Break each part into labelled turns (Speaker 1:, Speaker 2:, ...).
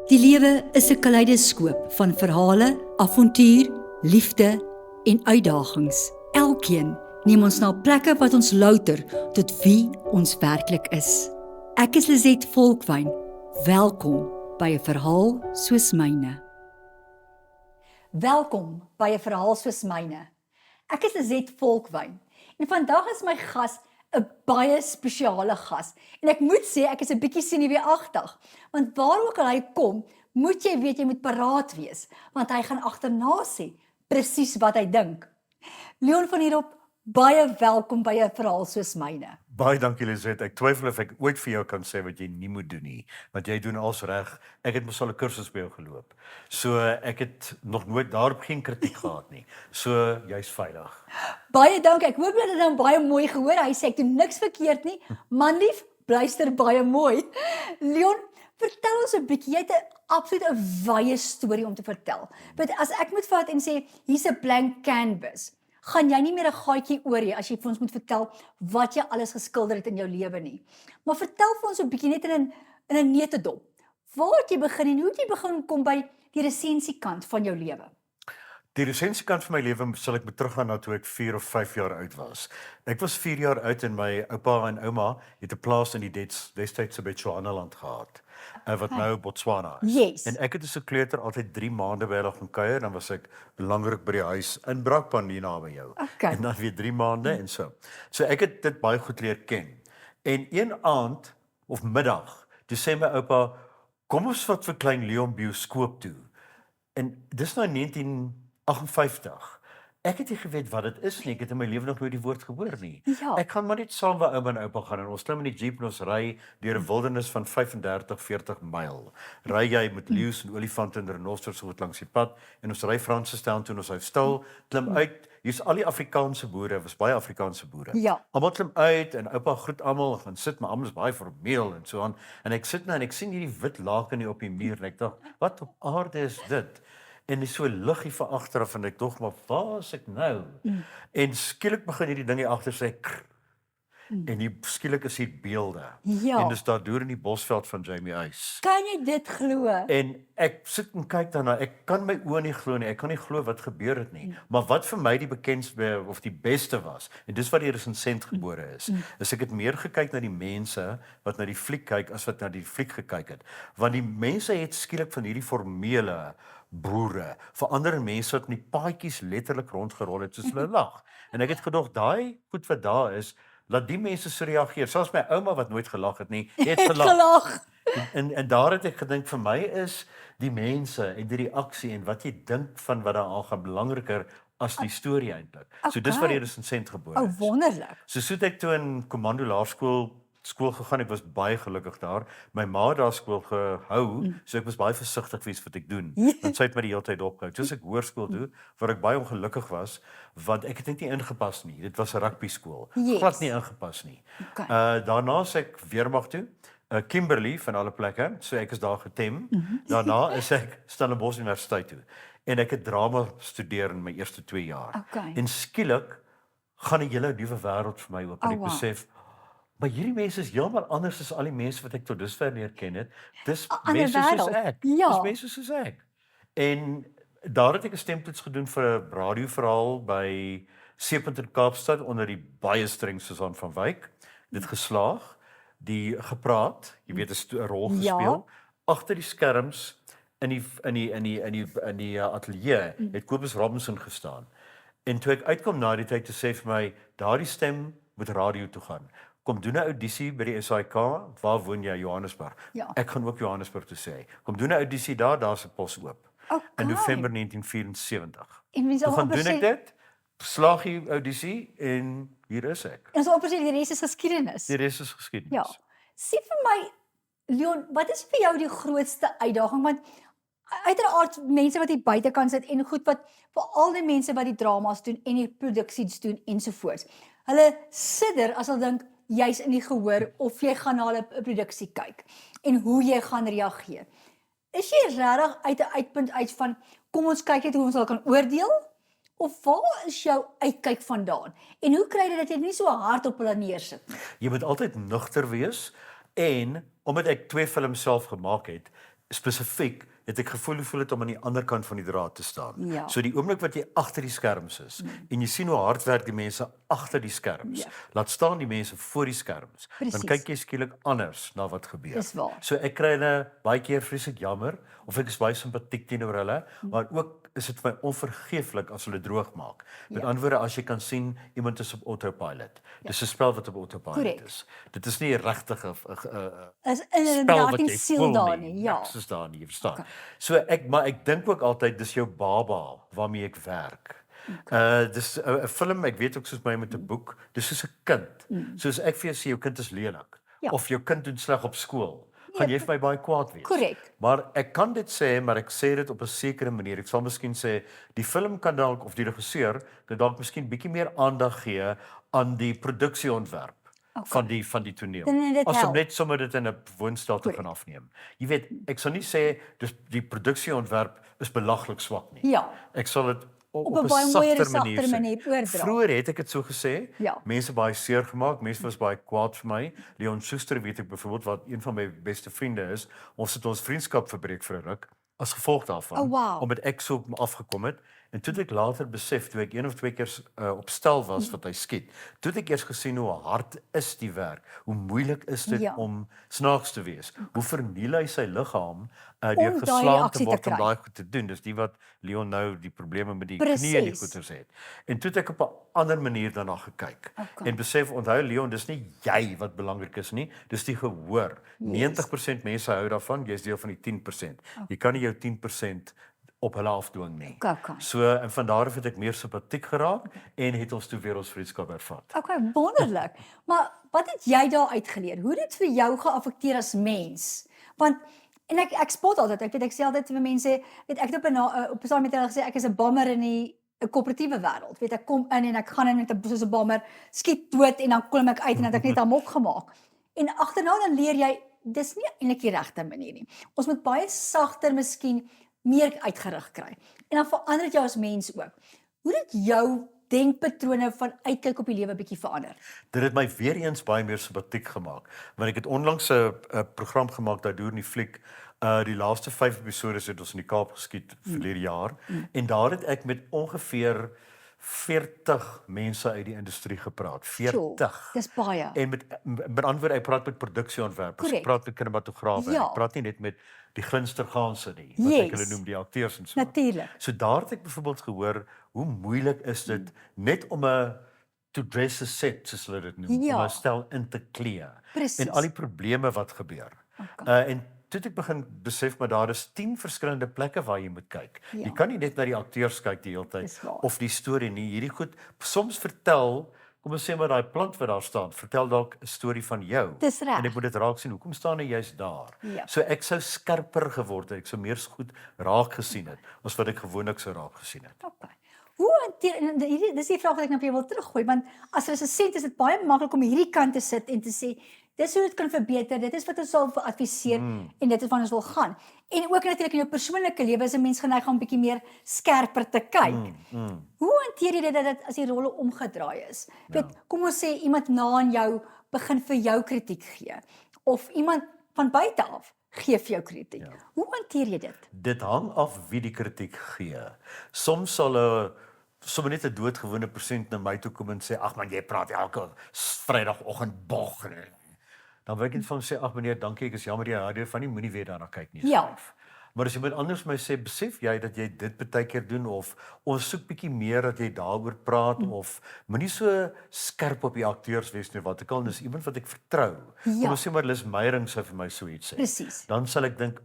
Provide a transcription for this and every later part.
Speaker 1: Die lewe is 'n kaleidoskoop van verhale, avontuur, liefde en uitdagings. Elkeen neem ons na plekke wat ons louter tot wie ons werklik is. Ek is Lizet Volkwyn. Welkom by 'n verhaal soos myne. Welkom by 'n verhaal soos myne. Ek is Lizet Volkwyn en vandag is my gas 'n baie spesiale gas. En ek moet sê ek is 'n bietjie senuweeagtig, want waar ook al hy kom, moet jy weet jy moet paraat wees, want hy gaan agterna sê presies wat hy dink. Leon van hierop, baie welkom by 'n verhaal soos myne.
Speaker 2: Baie dankie Lizet. Ek twyfel of ek ooit vir jou kan sê wat jy nie moet doen nie, want jy doen alles reg. Ek het mos al 'n kursus by jou geloop. So ek het nog nooit daarop geen kritiek gehad nie. So jy's veilig.
Speaker 1: Baie dankie. Ek hoop jy het dit nou baie mooi gehoor. Hy sê ek doen niks verkeerd nie. Manlief, luister baie mooi. Leon, vertel ons 'n bietjie. Jy het 'n absoluut 'n wye storie om te vertel. Maar as ek moet vat en sê hier's 'n blank canvas, gaan jy nie meer 'n gaatjie oor hê as jy vir ons moet vertel wat jy alles geskilder het in jou lewe nie. Maar vertel vir ons 'n bietjie net in 'n neutedop. Waar het jy begin en hoe het jy begin kom by die resensiekant van jou lewe?
Speaker 2: Die resensiekant van my lewe sal ek moet teruggaan na toe ek 4 of 5 jaar oud was. Ek was 4 jaar oud en my oupa en ouma het 'n plaas in die destydse Bechuanaland gehad, wat nou Botswana is.
Speaker 1: Yes.
Speaker 2: En ek het as 'n kleuter altyd 3 maande by hulle gaan kuier, dan was ek belangrik by die huis in Brakpan hier naby jou.
Speaker 1: Okay.
Speaker 2: En dan weer 3 maande en so. So ek het dit baie goed leer ken. En een aand of middag, toe sê my oupa, kom ons vat vir klein Leon bioskoop toe. En dis nou 1958. Ek het nie geweet wat dit is nie. Ek het in my lewe nog nooit die woord gehoor nie.
Speaker 1: Ja.
Speaker 2: Ek gaan maar net saam by ouma en oupa gaan en ons klim in die jeep en ons ry deur 'n wildernis van 35-40 myl. Ry jy met leeu's en olifante en renosters so langs die pad en ons ry Francistown toe en ons hou stil, klim uit. Hier's al die Afrikaanse boere, was baie Afrikaanse boere.
Speaker 1: Ja.
Speaker 2: Almal klim uit en oupa groet almal, gaan sit, maar almal is baie formeel en so aan. En ek sit nou en ek sien hierdie wit laken hier op die muur en ek dink, wat op aarde is dit? En dis so lig hier van agter af en ek dink, maar waar is ek nou? En skielik begin hierdie ding hier agter sê krr. En die skielik is hier beelde.
Speaker 1: Ja.
Speaker 2: En dis daar deur in die bosveld van Jamie Eis.
Speaker 1: Kan jy dit glo?
Speaker 2: En ek sit en kyk daarna. Ek kan my oë nie glo nie. Ek kan nie glo wat gebeur het nie. Maar wat vir my die bekendste of die beste was, en dis wat die resensent gebore is ek het meer gekyk na die mense wat na die fliek kyk as wat na die fliek gekyk het. Want die mense het skielik van hierdie formele boere verander in mense wat in die paadjies letterlik rondgerol het soos hulle lag. En ek het gedog, daai goed wat daar is, laat die mense so reageer. Selfs my ouma wat nooit gelag het nie, het gelag.
Speaker 1: Gelag.
Speaker 2: En daar het ek gedink, vir my is die mense en die reaksie en wat jy dink van wat daar aangaan belangriker as die storie eintlik. So dis wat die resensent gebore
Speaker 1: O,
Speaker 2: is.
Speaker 1: wonderlik.
Speaker 2: So het ek toe in Commando Laerskool gegaan. Ek was baie gelukkig daar. My ma het daar skool gehou, so ek was baie versigtig wees wat ek doen. Want sy het my die hele tyd opgehou. Toe ek hoërskool toe, waar ek baie ongelukkig was, want ek het net nie ingepas nie. Dit was 'n rugby skool.
Speaker 1: Yes.
Speaker 2: Glad nie ingepas nie.
Speaker 1: Okay.
Speaker 2: Daarna is ek weermag toe. Kimberley van alle plekke, so ek is daar getem. Daarna is ek Stellenbosch Universiteit toe. En ek het drama studeer in my eerste 2 jaar.
Speaker 1: Okay.
Speaker 2: En skielik gaan 'n hele nuwe wêreld vir my oop en ek
Speaker 1: wow.
Speaker 2: besef, maar hierdie mense is heeltemal anders as al die mense wat ek tot dusver leer ken het. Dis
Speaker 1: ander
Speaker 2: mense soos
Speaker 1: wêreld.
Speaker 2: ek.
Speaker 1: Ja.
Speaker 2: Dis mense soos ek. En daar het ek 'n stemtoets gedoen vir 'n radioverhaal by Seepunt in Kaapstad onder die baie streng Susan van Wyk. Dit geslaag, die gepraat, jy weet 'n rol gespeel. Agter die skerms in die ateljee het Kobus Robinson gestaan. En toe ek uitkom na die tyd te sê vir my, daardie stem moet radio toe gaan. Kom doen 'n audisie by die SAIK, waar woon jy? Johannesburg.
Speaker 1: Ja.
Speaker 2: Ek gaan ook Johannesburg toe sê. Kom doen 'n audisie daar's 'n pos oop.
Speaker 1: Okay.
Speaker 2: In November 1974.
Speaker 1: En mense
Speaker 2: Hoe gaan
Speaker 1: amper
Speaker 2: doen ek
Speaker 1: sê,
Speaker 2: dit? Slaag die audisie en hier is ek.
Speaker 1: en so amper sê die res is geskiedenis.
Speaker 2: Die res is geskiedenis.
Speaker 1: Ja. Sê vir my, Leon, wat is vir jou die grootste uitdaging? Want uiteraard mense wat hier buitekant sit en goed wat veral die mense wat die dramas doen en die produksies doen ensovoorts. Hulle sidder as hulle dink jy's in die gehoor of jy gaan na hulle produksie kyk en hoe jy gaan reageer. Is jy regtig uit 'n uitpunt uit van kom ons kyk net hoe ons hulle kan oordeel? Of waar is jou uitkyk vandaan? En hoe kry jy dat jy nie so hard op hulle neersit nie?
Speaker 2: Jy moet altyd nugter wees en omdat ek 2 films self gemaak het, spesifiek het ek gevoel hoe voel dit om aan die ander kant van die draad te staan.
Speaker 1: Ja.
Speaker 2: So die oomblik wat jy agter die skerms is en jy sien hoe hard werk die mense agter die skerms.
Speaker 1: Ja.
Speaker 2: Laat staan die mense voor die skerms. Dan
Speaker 1: Presies.
Speaker 2: kyk jy skielik anders na wat gebeur.
Speaker 1: Dis waar.
Speaker 2: So ek kry hulle baie keer vreeslik jammer of ek is baie simpatiek teenoor hulle, maar ook is dit vir my onvergeeflik as hulle droog maak. Met ander woorde, as jy kan sien iemand is op autopilot. Dis 'n spel wat op autopilot
Speaker 1: Korrek.
Speaker 2: is. Dit is nie 'n regtige
Speaker 1: Is
Speaker 2: spel
Speaker 1: inderdaad
Speaker 2: wat
Speaker 1: nie
Speaker 2: jy
Speaker 1: siel
Speaker 2: voel
Speaker 1: daar
Speaker 2: nie.
Speaker 1: nie, ja.
Speaker 2: Niks is daar nie, jy verstaan. So ek dink ook altyd dis jou baba waarmee ek werk. Dis 'n film, ek weet ook soos my met 'n boek, dis soos 'n kind. Soos ek vir jou sê jou kind is lelik
Speaker 1: Ja.
Speaker 2: of jou kind doen sleg op skool, gaan jy vir my baie kwaad wees.
Speaker 1: Korrek.
Speaker 2: Maar ek kan dit sê, maar ek sê dit op 'n sekere manier. Ek sal miskien sê die film kan dalk of die regisseur kan dalk miskien bietjie meer aandag gee aan die produksieontwerp van die toneel.
Speaker 1: Dan dit
Speaker 2: As om
Speaker 1: help.
Speaker 2: net sommer dit in 'n woonstel te gaan afneem. Jy weet, ek sal nie sê dis die produksieontwerp is belaglik swak nie.
Speaker 1: Ja.
Speaker 2: Ek sal dit op
Speaker 1: 'n
Speaker 2: 'n
Speaker 1: baie mooier,
Speaker 2: sagter
Speaker 1: sagter
Speaker 2: sê.
Speaker 1: manier oordra.
Speaker 2: Vroeger het ek dit so gesê.
Speaker 1: Ja.
Speaker 2: Mense baie seer gemaak, mense was baie kwaad vir my. Leon Schuster weet ek byvoorbeeld wat een van my beste vriende is. Ons het ons vriendskap verbreek vir 'n ruk as gevolg daarvan.
Speaker 1: Oh, wow.
Speaker 2: Omdat ek so op hom afgekom het en toe het ek later besef toe ek een of twee keer op stel was wat hy skiet. Toe het ek eers gesien hoe hard is die werk. Hoe moeilik is dit
Speaker 1: Ja.
Speaker 2: om snaaks te wees. Hoe verniel hy sy liggaam deur
Speaker 1: daai
Speaker 2: geslaan
Speaker 1: reaksie
Speaker 2: te
Speaker 1: te
Speaker 2: word om
Speaker 1: kry.
Speaker 2: daai goed te doen. Dis die wat Leon nou die probleme met die
Speaker 1: Precies.
Speaker 2: knie en die goeters het. En toe het ek op 'n ander manier daarna gekyk
Speaker 1: Okay.
Speaker 2: en besef onthou Leon, dis nie jy wat belangrik is nie, dis die gehoor. 90% mense hou daarvan, jy's deel van die 10%. Jy kan nie jou 10% op hulle afdwing nie.
Speaker 1: Okay.
Speaker 2: So en van daar af het ek meer simpatiek geraak en het ons toe weer ons vriendskap hervat.
Speaker 1: Okay, wonderlik. Maar wat het jy daar uitgeleer? Hoe het dit vir jou geaffekteer as mens? Want en ek spot altyd, ek weet ek sê altyd vir mense, weet ek het op 'n saam met hulle gesê ek is 'n bommer in 'n koöperatiewe wêreld. Weet ek kom in en ek gaan in met 'n soos 'n bommer, skiet dood en dan klim ek uit en dan het ek net 'n mok gemaak. En agterna dan leer jy dis nie eintlik die regte manier nie. Ons moet baie sagter miskien meer uitgerig kry. En dan verander dit jou as mens ook. Hoe het jou denkpatrone van uitkyk op die lewe bietjie verander?
Speaker 2: Dit het my weer eens baie meer simpatiek gemaak, want ek het onlangs 'n program gemaak daaroor in die fliek. Die laaste 5 episodes het ons in die Kaap geskiet verlede jaar en daar het ek met ongeveer 40 mense uit die industrie gepraat. 40.
Speaker 1: Dis baie.
Speaker 2: En met ander woorde, ek praat met produksieontwerpers, ek
Speaker 1: Korrek.
Speaker 2: praat met kinematograwe,
Speaker 1: Ja.
Speaker 2: ek praat nie net met die glinstergaanse nie, wat
Speaker 1: Yes.
Speaker 2: ek hulle noem die akteurs en so.
Speaker 1: Natuurlik.
Speaker 2: So daar het ek byvoorbeeld gehoor hoe moeilik is dit net om 'n to dress a set soos hulle dit noem,
Speaker 1: Ja.
Speaker 2: om 'n stel in te klee.
Speaker 1: Precies.
Speaker 2: En al die probleme wat gebeur.
Speaker 1: Okay.
Speaker 2: En toe het ek begin besef maar daar is 10 verskillende plekke waar jy moet kyk.
Speaker 1: Ja.
Speaker 2: Jy kan nie net na die akteurs kyk die hele
Speaker 1: Dis
Speaker 2: tyd
Speaker 1: waar.
Speaker 2: of die storie nie. Hierdie goed soms vertel, kom ons sê maar daai plant wat daar staan, vertel dalk 'n storie van jou.
Speaker 1: Dis reg.
Speaker 2: En ek moet dit raak sien. Hoekom staan hy juist daar?
Speaker 1: Ja.
Speaker 2: So ek sou skerper geword het. Ek sou meer goed raak gesien het as wat ek gewoonlik sou raak gesien het.
Speaker 1: Okay. Hoe hanteer en hierdie dis die vraag wat ek nou vir jou wil teruggooi want as resensent is dit baie maklik om hierdie kant te sit en te sê dis hoe dit kan verbeter, dit is wat ons sal adviseer en dit is waarna ons wil gaan. En ook natuurlik in jou persoonlike lewe is 'n mens geneig om 'n bietjie meer skerper te kyk. Hoe hanteer jy dit as die rolle omgedraai is? Weet, kom ons sê iemand na aan jou begin vir jou kritiek gee of iemand van buite af gee vir jou kritiek. Hoe hanteer jy dit?
Speaker 2: Dit hang af wie die kritiek gee. Soms sal 'n sommer net 'n doodgewone persent na my toe kom en sê ag man jy praat elke Vrydagoggend bog. Dan wil ek net van hom sê ag meneer dankie ek is jammer jy hou van nie moenie weer daarna kyk nie.
Speaker 1: Ja.
Speaker 2: asseblief. Maar as iemand anders my sê besef jy dat jy dit baie keer doen of ons soek bietjie meer dat jy daaroor praat of moenie so skerp op die akteurs wees nie wat ek al dis iemand wat ek vertrou.
Speaker 1: Ja.
Speaker 2: Kom ons sê maar Lis Meyering sou vir my so iets sê.
Speaker 1: Presies.
Speaker 2: Dan sal ek dink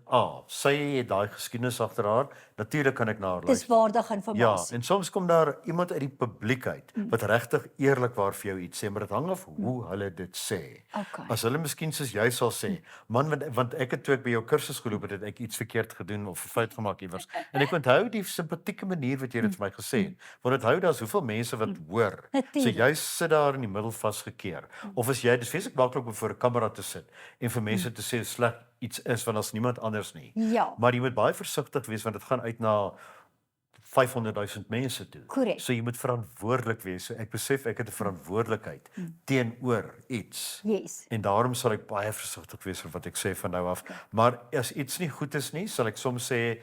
Speaker 2: sy het daai geskiedenis agter haar. Natuurlik kan ek na haar
Speaker 1: Dis
Speaker 2: luister.
Speaker 1: waardige
Speaker 2: Ja,
Speaker 1: inligting.
Speaker 2: en soms kom daar iemand uit die publiek uit wat regtig eerlikwaar vir jou iets sê, maar dit hang af hoe hulle dit sê.
Speaker 1: Okay.
Speaker 2: As hulle miskien soos jy sal sê, man want ek het toe ek by jou kursus geloop het, het ek iets verkeerd gedoen of 'n fout gemaak iewers. En ek onthou die simpatieke manier wat jy dit vir my gesê het. Want onthou daar's hoeveel mense wat hoor. So
Speaker 1: Natuurlijk.
Speaker 2: jy sit daar in die middel vasgekeer. Of as jy dis vreeslik maklik om voor 'n kamera te sit en vir mense te sê hoe sleg iets is want daar's niemand anders nie.
Speaker 1: Ja.
Speaker 2: Maar jy moet baie versigtig wees want dit gaan uit na 500,000 mense toe.
Speaker 1: Korrek.
Speaker 2: So jy moet verantwoordelik wees. So ek besef ek het 'n verantwoordelikheid teenoor iets.
Speaker 1: Yes.
Speaker 2: En daarom sal ek baie versigtig wees oor wat ek sê van nou af. Maar as iets nie goed is nie, sal ek soms sê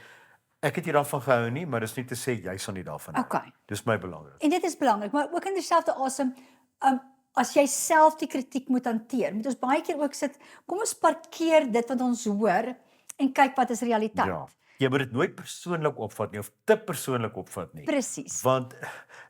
Speaker 2: ek het nie daarvan gehou nie, maar dis nie te sê jy sal nie daarvan hou.
Speaker 1: Okay.
Speaker 2: Dis my belangrik.
Speaker 1: En dit is belangrik, maar ook in dieselfde asem, as jy self die kritiek moet hanteer, moet ons baie keer ook sit, kom ons parkeer dit wat ons hoor en kyk wat is realiteit.
Speaker 2: Ja. Jy moet dit nooit persoonlik opvat nie of te persoonlik opvat nie.
Speaker 1: Presies.
Speaker 2: Want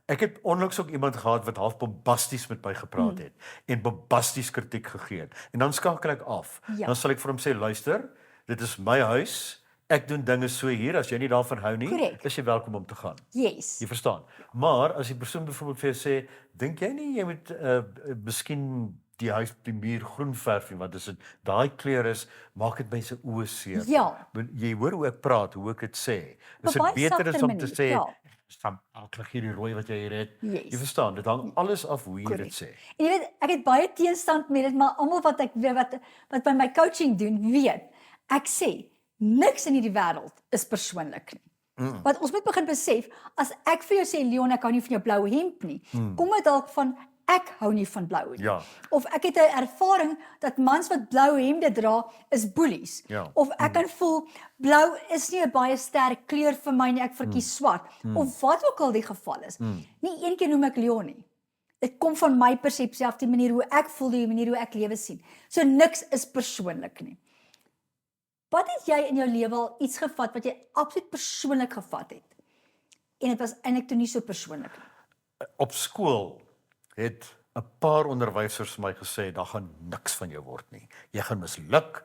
Speaker 2: ek het onlangs ook iemand gehad wat half bombasties met my gepraat het en bombasties kritiek gegee het. En dan skakel ek af.
Speaker 1: Ja.
Speaker 2: Dan sal ek vir hom sê, luister, dit is my huis. Ek doen dinge so hier, as jy nie daarvan hou nie,
Speaker 1: Correct.
Speaker 2: is jy welkom om te gaan.
Speaker 1: Yes.
Speaker 2: Jy verstaan. Maar as die persoon byvoorbeeld vir jou sê, dink jy nie jy moet miskien die huis die muur groen verf nie, want as dit daai kleur is, maak dit mense oë seer.
Speaker 1: Ja.
Speaker 2: Jy hoor hoe ek praat, hoe ek dit sê. Is
Speaker 1: Op baie
Speaker 2: dit beter as
Speaker 1: sagter
Speaker 2: om te
Speaker 1: manier,
Speaker 2: sê,
Speaker 1: ja.
Speaker 2: staan aklig hierdie rooi wat jy hier het.
Speaker 1: Yes.
Speaker 2: Jy verstaan, dit hang alles af hoe jy
Speaker 1: Correct.
Speaker 2: dit sê.
Speaker 1: En jy weet, ek het baie teenstand met dit, maar almal wat ek wat by my coaching doen, weet, ek sê niks in hierdie wêreld is persoonlik nie. Want ons moet begin besef, as ek vir jou sê Leon, ek hou nie van jou blou hemp nie, kom dit dalk van ek hou nie van blou nie.
Speaker 2: Ja.
Speaker 1: Of ek het 'n ervaring dat mans wat blou hemde dra is boelies.
Speaker 2: Ja.
Speaker 1: Of ek kan voel blou is nie 'n baie sterk kleur vir my nie, ek verkies swart. Of wat ook al die geval is. Nie een keer noem ek Leon nie. Dit kom van my persepsie af, die manier hoe ek voel, die manier hoe ek lewe sien. So niks is persoonlik nie. Wat het jy in jou lewe al iets gevat wat jy absoluut persoonlik gevat het? En dit was eintlik toe nie so persoonlik nie.
Speaker 2: Op skool het 'n paar onderwysers vir my gesê, daar gaan niks van jou word nie. Jy gaan misluk.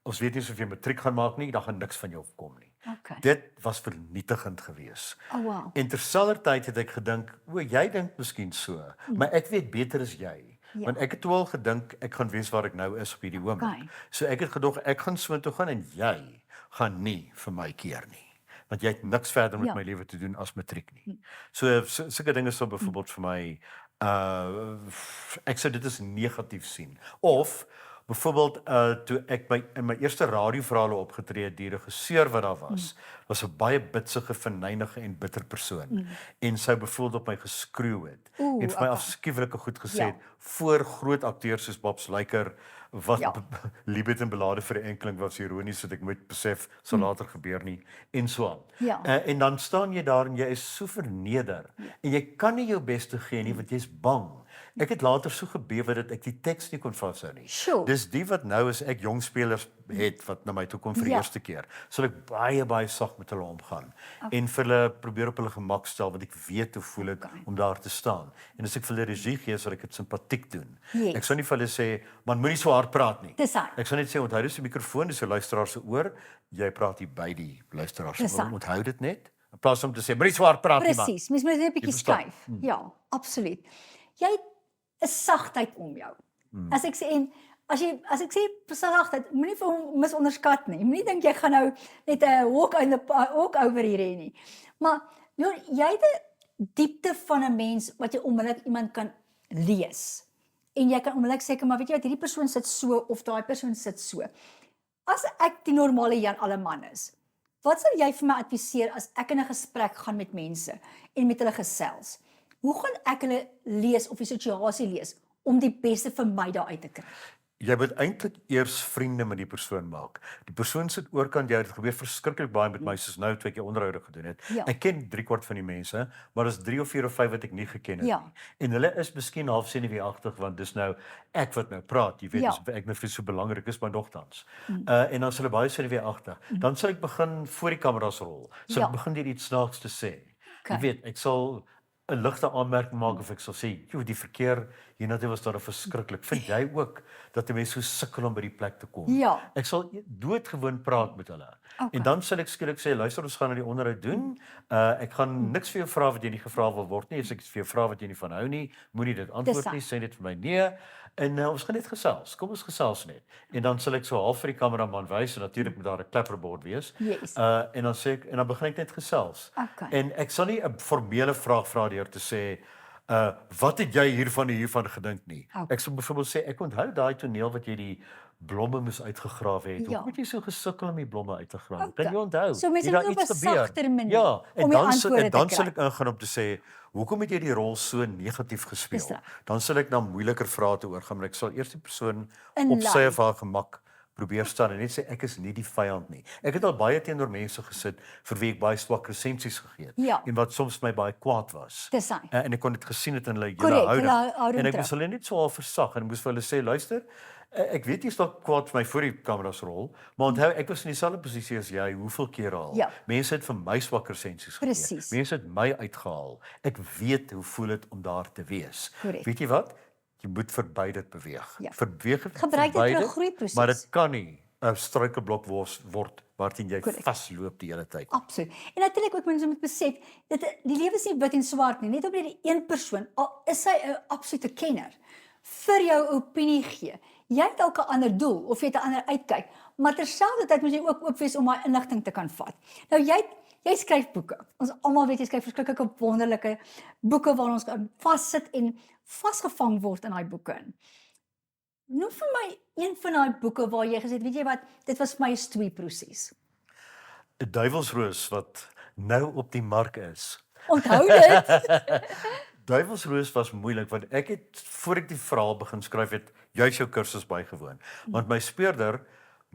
Speaker 2: Ons weet nie of jy matriek gaan maak nie, daar gaan niks van jou kom nie.
Speaker 1: Okay.
Speaker 2: Dit was vernietigend geweest.
Speaker 1: Oh wow.
Speaker 2: En terselfdertyd het ek gedink, o, jy dink miskien so, maar ek weet beter as jy.
Speaker 1: Ja.
Speaker 2: Want ek het toe al gedink ek gaan weet waar ek nou is op hierdie oomblik.
Speaker 1: Okay.
Speaker 2: So ek het gedog ek gaan soontoe gaan en jy gaan nie vir my keer nie. Want jy het niks verder met
Speaker 1: Ja.
Speaker 2: my lewe te doen as matriek nie. So sulke dinge sou byvoorbeeld vir my ek sou dit as negatief sien. Of byvoorbeeld toe ek in my eerste radioverhale opgetree het, die regisseur wat daar was 'n baie bitsige, venynige en bitter persoon. En sy byvoorbeeld op my geskreeu het
Speaker 1: Oeh,
Speaker 2: en vir my
Speaker 1: okay.
Speaker 2: afskuwelike goed gesê
Speaker 1: Ja.
Speaker 2: het voor groot akteurs soos Bob Slyker wat
Speaker 1: Ja.
Speaker 2: liefde en belade vir 'n enkeling was ironies wat ek moet besef sal later gebeur nie en so aan.
Speaker 1: Ja.
Speaker 2: En dan staan jy daar en jy is so verneder en jy kan nie jou bes te gee nie want jy's bang. Ek het later so gebewe dat ek die teks nie kon vashou nie.
Speaker 1: Sure.
Speaker 2: Dis die wat nou as ek jong spelers het wat na my toe kom vir die
Speaker 1: Ja.
Speaker 2: eerste keer, sal ek baie sag met hulle omgaan en vir hulle probeer op hulle gemak stel want ek weet hoe voel dit om daar te staan. En as ek vir hulle regie gee, sal ek dit simpatiek doen.
Speaker 1: Yes.
Speaker 2: Ek sou nie vir hulle sê, man moenie so hard praat nie.
Speaker 1: Dis hy.
Speaker 2: Ek sou net sê onthou dis die mikrofoon, dis 'n luisteraar se oor. Jy praat hier by die luisteraar se
Speaker 1: Dis
Speaker 2: oor.
Speaker 1: hy.
Speaker 2: Onthou dit net. In plaas om te sê moenie so hard praat nie man.
Speaker 1: Presies. Mens moet net 'n bietjie
Speaker 2: verstaan.
Speaker 1: skuif. Ja, absoluut. Jy het 'n sagtheid om jou. As ek sê en as ek sê sagtheid, moenie vir hom misonderskat nie. Moenie dink jy gaan nou net 'n walk over hier hê nie. Maar jy het 'n diepte van 'n mens wat jy onmiddellik iemand kan lees. En jy kan onmiddellik sê, maar weet jy wat, hierdie persoon sit so of daai persoon sit so. As ek die normale Jan Alleman is, wat sal jy vir my adviseer as ek in 'n gesprek gaan met mense en met hulle gesels? Hoe gaan ek hulle lees of die situasie lees om die beste vir my daar uit te kry?
Speaker 2: Jy moet eintlik eers vriende met die persoon maak. Die persoon sit oorkant jou, dit gebeur verskriklik baie met my soos nou toe ek onderhoude gedoen het.
Speaker 1: Ja.
Speaker 2: Ek ken 3/4 van die mense, maar daar's 3 of 4 of 5 wat ek nie geken het
Speaker 1: Ja.
Speaker 2: nie. En hulle is miskien half senuweeagtig want dis nou ek wat nou praat, jy weet,
Speaker 1: Ja.
Speaker 2: dis ek net vir so belangrik is maar nogtans. En dan is hulle baie senuweeagtig. Dan sal ek begin voor die kameras rol. Sal
Speaker 1: Ja.
Speaker 2: ek begin deur iets snaaks te sê.
Speaker 1: Okay.
Speaker 2: Jy weet, ek sal 'n ligte aanmerking maak of ek sal sê, "Joe, die verkeer hiernatoe was daar verskriklik. Vind jy ook dat 'n mens so sukkel om by die plek te kom?"
Speaker 1: Ja.
Speaker 2: Ek sal doodgewoon praat met hulle.
Speaker 1: Okay.
Speaker 2: En dan sal ek skielik sê, "Luister, ons gaan nou die onderhoud doen. Ek gaan niks vir jou vra wat jy nie gevra wil word nie. As ek vir jou vra wat jy nie van hou nie, moenie dit antwoord
Speaker 1: Dis
Speaker 2: nie. Sê dit vir my nee. En ons gaan net gesels. Kom ons gesels net." En dan sal ek so half vir die kameraman wys en natuurlik moet daar 'n klapperbord wees.
Speaker 1: Yes.
Speaker 2: En dan sê ek en dan begin ek net gesels.
Speaker 1: Okay.
Speaker 2: En ek sal nie 'n formele vraag vra deur te sê wat het jy hiervan gedink nie.
Speaker 1: Okay.
Speaker 2: Ek sou byvoorbeeld sê ek onthou daai toneel wat jy die blomme moes uitgegrawe het.
Speaker 1: Ja.
Speaker 2: Hoekom het jy so gesukkel om die blomme uit te grawe?
Speaker 1: Okay.
Speaker 2: Kan jy onthou?
Speaker 1: So mense
Speaker 2: Het daar
Speaker 1: moet op
Speaker 2: iets
Speaker 1: 'n
Speaker 2: gebeur?
Speaker 1: sagter manier
Speaker 2: Ja, en
Speaker 1: om die
Speaker 2: dan
Speaker 1: antwoorde te
Speaker 2: dan sal
Speaker 1: kry.
Speaker 2: ek ingaan om te sê, hoekom het jy die rol so negatief gespeel?
Speaker 1: Dis reg.
Speaker 2: Dan sal ek na moeiliker vrae toe oorgaan, maar ek sal eers die persoon
Speaker 1: In
Speaker 2: op sy
Speaker 1: lyn.
Speaker 2: of haar gemak probeer staan en net sê ek is nie die vyand nie. Ek het al baie teenoor mense gesit vir wie ek baie swak resensies gegee het
Speaker 1: Ja.
Speaker 2: en wat soms my baie kwaad was.
Speaker 1: Dis hy.
Speaker 2: En ek kon dit gesien het in hulle
Speaker 1: Korrek,
Speaker 2: hele
Speaker 1: hulle
Speaker 2: houding.
Speaker 1: houding
Speaker 2: En ek
Speaker 1: terug.
Speaker 2: moes hulle net so al versag en moes vir hulle sê, luister, ek weet jy is dalk kwaad vir my voor die kameras rol, maar onthou ek was in dieselfde posisie as jy hoeveel kere al.
Speaker 1: Ja.
Speaker 2: Mense het vir my swak resensies gegee.
Speaker 1: Presies.
Speaker 2: Mense het my uitgehaal. Ek weet hoe voel dit om daar te wees.
Speaker 1: Korrek.
Speaker 2: Weet jy wat? Jy moet verby dit beweeg.
Speaker 1: Ja.
Speaker 2: Verbeeg
Speaker 1: Gebruik dit
Speaker 2: verby
Speaker 1: vir 'n
Speaker 2: dit,
Speaker 1: groeiproses.
Speaker 2: Maar dit kan nie 'n struikelblok word waarteen jy
Speaker 1: Korrek.
Speaker 2: vasloop die hele tyd.
Speaker 1: Absoluut. En natuurlik ook mense moet besef dat die lewe is nie wit en swart nie. Net op hierdie een persoon, al is hy 'n absolute kenner, vir jou opinie gee. Jy het dalk 'n ander doel of jy het 'n ander uitkyk, maar terselfdertyd moet jy ook oop wees om daai inligting te kan vat. Nou jy skryf boeke. Ons almal weet jy skryf verskriklike wonderlike boeke waar ons kan vassit en vasgevang word in daai boeke in. Noem vir my een van daai boeke waar jy gesê het, weet jy wat, dit was vir my 'n stoei-proses.
Speaker 2: 'n Duivelsroos wat nou op die mark is.
Speaker 1: Onthou dit.
Speaker 2: Duivelsroos was moeilik want ek het voor ek die verhaal begin skryf het juis jou kursus bygewoon. Want my speurder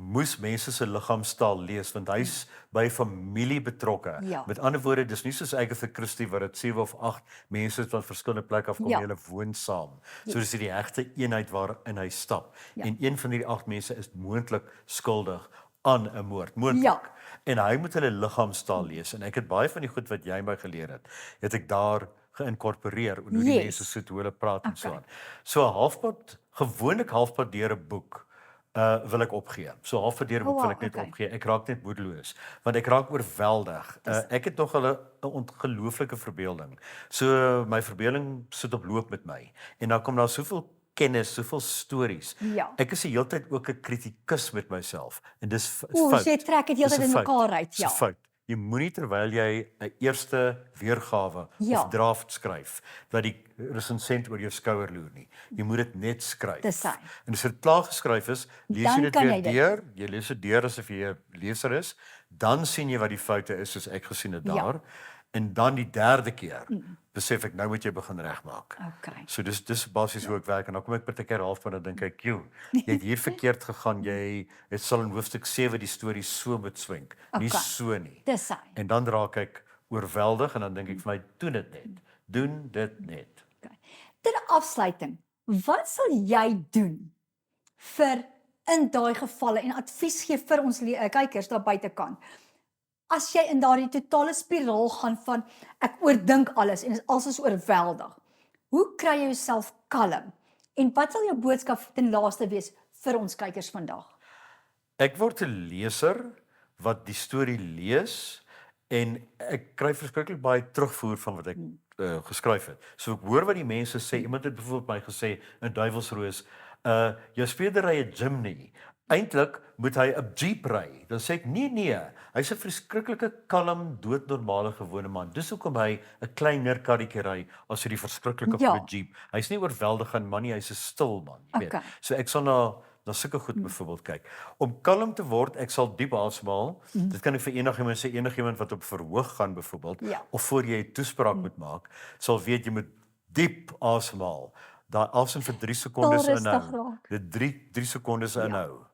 Speaker 2: moes mense se liggaamstaal lees want hy's by familie betrokke.
Speaker 1: Ja.
Speaker 2: Met ander woorde, dis nie soos Agatha Christie waar dit 7 of 8 mense van verskillende plekke af kom
Speaker 1: Ja.
Speaker 2: en hulle woon saam. So dis die regte eenheid waarin hy stap.
Speaker 1: Ja.
Speaker 2: En een van hierdie 8 mense is moontlik skuldig aan 'n moord. Moontlik.
Speaker 1: Ja.
Speaker 2: En hy moet hulle liggaamstaal lees en ek het baie van die goed wat jy my geleer het ek daar geïnkorporeer oor hoe die
Speaker 1: Yes.
Speaker 2: mense sit, hoe hulle praat en so
Speaker 1: Okay.
Speaker 2: aan. So 'n halfpad, gewoonlik halfpad deur 'n boek wil ek opgee. So halfpad deur 'n boek
Speaker 1: Oh,
Speaker 2: wil ek net
Speaker 1: okay.
Speaker 2: opgee. Ek raak net moedeloos want ek raak oorweldig. Ek het nog 'n ongelooflike verbeelding. So my verbeelding sit op loop met my. En dan kom daar soveel kennis, soveel stories.
Speaker 1: Ja.
Speaker 2: Ek is die hele tyd ook 'n kritikus met myself en dis
Speaker 1: Oeh,
Speaker 2: fout.
Speaker 1: so jy trek dit heeltyd
Speaker 2: Dis 'n
Speaker 1: in
Speaker 2: fout.
Speaker 1: mekaar uit,
Speaker 2: Dis
Speaker 1: ja.
Speaker 2: 'n fout. Jy moenie terwyl jy 'n eerste weergawe
Speaker 1: Ja.
Speaker 2: of draft skryf, dat die resensent oor jou skouer loer nie. Jy moet dit net skryf.
Speaker 1: Dis hy.
Speaker 2: En as dit klaar geskryf is, lees
Speaker 1: Dan
Speaker 2: jy dit
Speaker 1: kan
Speaker 2: weer
Speaker 1: jy dit.
Speaker 2: deur. Jy lees dit deur asof jy 'n leser is, dan sien jy wat die foute is soos ek gesien het
Speaker 1: Ja.
Speaker 2: daar. En dan die derde keer besef ek nou moet jy begin regmaak.
Speaker 1: Okay.
Speaker 2: So dis basies hoe ek werk en dan kom ek partykeer halfpad en dan dink ek, "Joe, jy het hier verkeerd gegaan. Jy het sal in hoofstuk 7 die storie so moet swenk. Nie
Speaker 1: Okay.
Speaker 2: so nie."
Speaker 1: Dis hy.
Speaker 2: En dan raak ek oorweldig en dan dink ek vir my, "Doen dit net. Doen dit net."
Speaker 1: Okay. Ter afsluiting, wat sal jy doen vir in daai gevalle en advies gee vir ons kykers daar buitekant? As jy in daardie totale spiraal gaan van ek oordink alles en alles is oorweldig. Hoe kry jy jouself kalm? En wat sal jou boodskap ten laaste wees vir ons kykers vandag?
Speaker 2: Ek word 'n leser wat die storie lees en ek kry verskriklik baie terugvoer van wat ek geskryf het. So ek hoor wat die mense sê. Iemand het byvoorbeeld my gesê in Duivelsroos, jou speurder ry 'n gym nie. Eintlik moet hy 'n Jeep ry. Dan sê ek nee, hy's 'n verskriklike kalm, doodnormale gewone man. Dis hoekom hy 'n kleiner karretjie ry as hy die verskriklike
Speaker 1: Ja.
Speaker 2: groot Jeep. Hy's nie oorweldig aan man nie, hy's 'n stil man, jy weet.
Speaker 1: Okay.
Speaker 2: So ek sal na sulke goed byvoorbeeld kyk. Om kalm te word, ek sal diep asemhaal. Dit kan ek vir enigiemand sê, enigiemand wat op verhoog gaan byvoorbeeld
Speaker 1: Ja.
Speaker 2: of voor jy 'n toespraak moet maak, sal weet jy moet diep asemhaal. Daai asem vir 3 sekondes
Speaker 1: Stil rustig
Speaker 2: inhou.
Speaker 1: raak.
Speaker 2: Dit 3 sekondes inhou.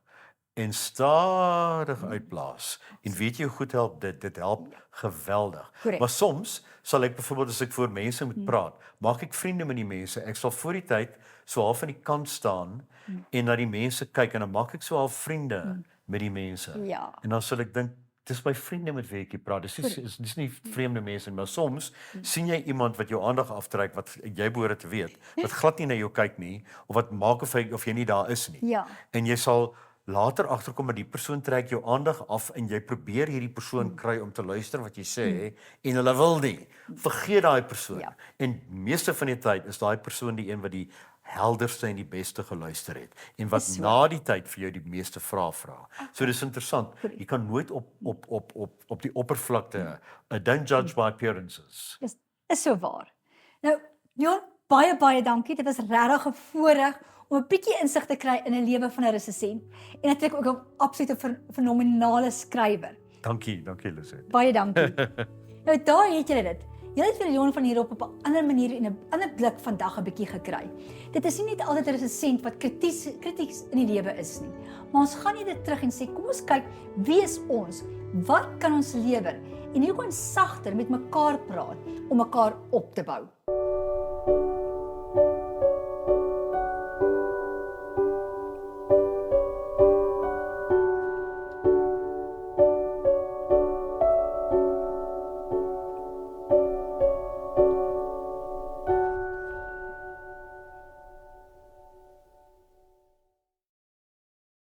Speaker 2: En stadig uitblaas. En weet jy hoe goed help dit? Dit help geweldig.
Speaker 1: Korrek.
Speaker 2: Maar soms sal ek byvoorbeeld as ek voor mense moet praat, maak ek vriende met die mense. Ek sal voor die tyd so half aan die kant staan en na die mense kyk en dan maak ek so half vriende met die mense.
Speaker 1: Ja.
Speaker 2: En dan sal ek dink dis my vriende met wie ek hier praat. Dis nie vreemde mense nie, maar soms sien jy iemand wat jou aandag aftrek wat jy behoort te weet, wat glad nie na jou kyk nie of wat maak of jy nie daar is nie.
Speaker 1: Ja.
Speaker 2: En jy sal later agterkom dat die persoon trek jou aandag af en jy probeer hierdie persoon kry om te luister wat jy sê en hulle wil nie. Vergeet daai persoon.
Speaker 1: Ja.
Speaker 2: En meeste van die tyd is daai persoon die een wat die helderste en die beste geluister het en wat
Speaker 1: Dis so.
Speaker 2: na die tyd vir jou die meeste vrae vra. So dis interessant. Jy kan nooit op die oppervlakte don't judge by appearances.
Speaker 1: Is so waar. Nou, Jon, baie dankie. Dit was regtig 'n voorreg om 'n bietjie insig te kry in 'n lewe van 'n resensent en natuurlik ook 'n absolute fenominale skrywer.
Speaker 2: Dankie Lisette.
Speaker 1: Baie dankie. Nou daar het julle dit. Julle het vir Leon van hier op 'n ander manier en 'n ander blik vandag 'n bietjie gekry. Dit is nie net altyd 'n resensent wat krities in die lewe is nie, maar ons gaan eerder terug en sê kom ons kyk wie is ons? Wat kan ons lewer? En hoe kan ons sagter met mekaar praat om mekaar op te bou?